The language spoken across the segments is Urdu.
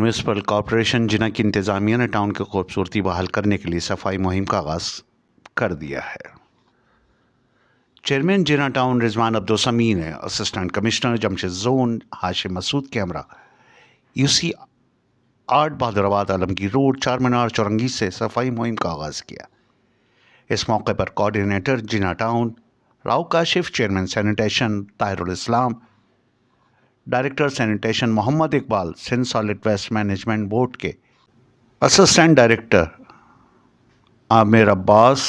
میونسپل کارپوریشن جنہ کی انتظامیہ نے ٹاؤن کی خوبصورتی بحال کرنے کے لیے صفائی مہم کا آغاز کر دیا ہے۔ چیئرمین جنہ ٹاؤن رضوان عبدالسمیع نے اسسٹنٹ کمشنر جمشید زون ہاشم مسعود کے ہمراہ UC 8 بہادرآباد عالمگیر روڈ چار مینار چورنگی سے صفائی مہم کا آغاز کیا۔ اس موقع پر coordinator Jinnah town Rao Kashif, chairman sanitation Tahir ul-Islam, director sanitation Muhammad Iqbal, Sindh solid waste management board کے اسسٹنٹ ڈائریکٹر عامر عباس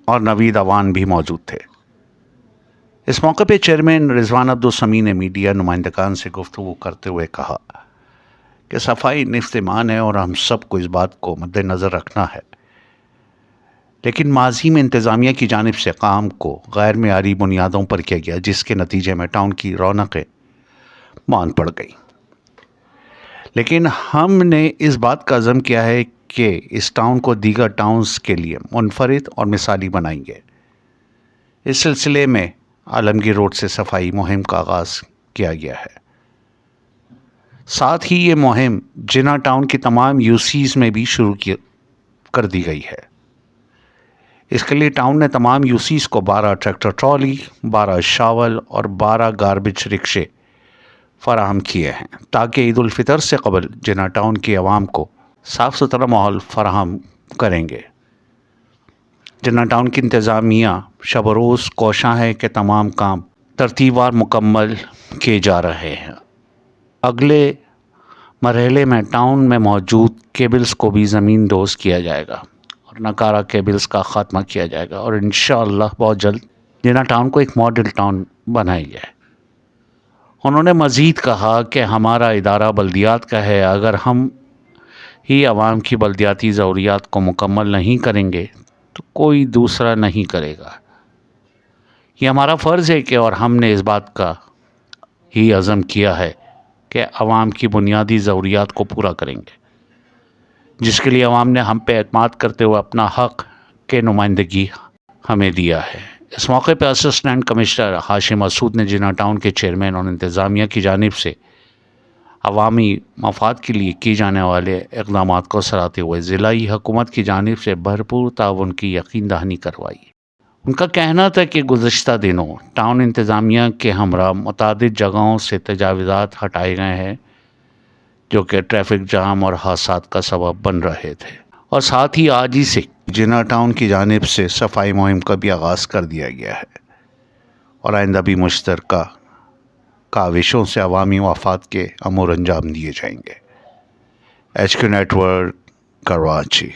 اور نوید اوان بھی موجود تھے۔ اس موقع پہ چیئرمین رضوان عبدالسمیع نے میڈیا نمائندگان سے گفتگو کرتے ہوئے کہا کہ صفائی نفس ایمان ہے اور ہم سب کو اس بات کو مد نظر رکھنا ہے، لیکن ماضی میں انتظامیہ کی جانب سے کام کو غیر معیاری بنیادوں پر کیا گیا، جس کے نتیجے میں ٹاؤن کی رونقیں مان پڑ گئی۔ لیکن ہم نے اس بات کا عزم کیا ہے کہ اس ٹاؤن کو دیگر ٹاؤنز کے لیے منفرد اور مثالی بنائیں گے۔ اس سلسلے میں عالمگیر روڈ سے صفائی مہم کا آغاز کیا گیا ہے۔ ساتھ ہی یہ مہم جنہ ٹاؤن کی تمام UCs میں بھی شروع کر دی گئی ہے۔ اس کے لیے ٹاؤن نے تمام UCs کو 12 ٹریکٹر ٹرالی، 12 شاول اور 12 گاربیج رکشے فراہم کیے ہیں، تاکہ عید الفطر سے قبل جنہ ٹاؤن کی عوام کو صاف ستھرا ماحول فراہم کریں گے۔ جنہ ٹاؤن کی انتظامیہ شب و روز کوشاں ہے کہ تمام کام ترتیب وار مکمل کیے جا رہے ہیں۔ اگلے مرحلے میں ٹاؤن میں موجود کیبلز کو بھی زمین دوز کیا جائے گا اور ناکارہ کیبلز کا خاتمہ کیا جائے گا، اور انشاءاللہ بہت جلد جنہ ٹاؤن کو ایک ماڈل ٹاؤن بنائی جائے۔ انہوں نے مزید کہا کہ ہمارا ادارہ بلدیات کا ہے، اگر ہم ہی عوام کی بلدیاتی ضروریات کو مکمل نہیں کریں گے تو کوئی دوسرا نہیں کرے گا۔ یہ ہمارا فرض ہے کہ اور ہم نے اس بات کا ہی عزم کیا ہے کہ عوام کی بنیادی ضروریات کو پورا کریں گے، جس کے لیے عوام نے ہم پہ اعتماد کرتے ہوئے اپنا حق کے نمائندگی ہمیں دیا ہے۔ اس موقع پہ اسسٹنٹ کمشنر ہاشم مسعود نے جنہ ٹاؤن کے چیئرمین اور انتظامیہ کی جانب سے عوامی مفاد کے لیے کی جانے والے اقدامات کو سراہتے ہوئے ضلعی حکومت کی جانب سے بھرپور تعاون کی یقین دہانی کروائی۔ ان کا کہنا تھا کہ گزشتہ دنوں ٹاؤن انتظامیہ کے ہمراہ متعدد جگہوں سے تجاوزات ہٹائے گئے ہیں، جو کہ ٹریفک جام اور حادثات کا سبب بن رہے تھے، اور ساتھ ہی آج ہی سے جنہ ٹاؤن کی جانب سے صفائی مہم کا بھی آغاز کر دیا گیا ہے، اور آئندہ بھی مشترکہ کاوشوں سے عوامی مفاد کے امور انجام دیے جائیں گے۔ HQ network, Karachi.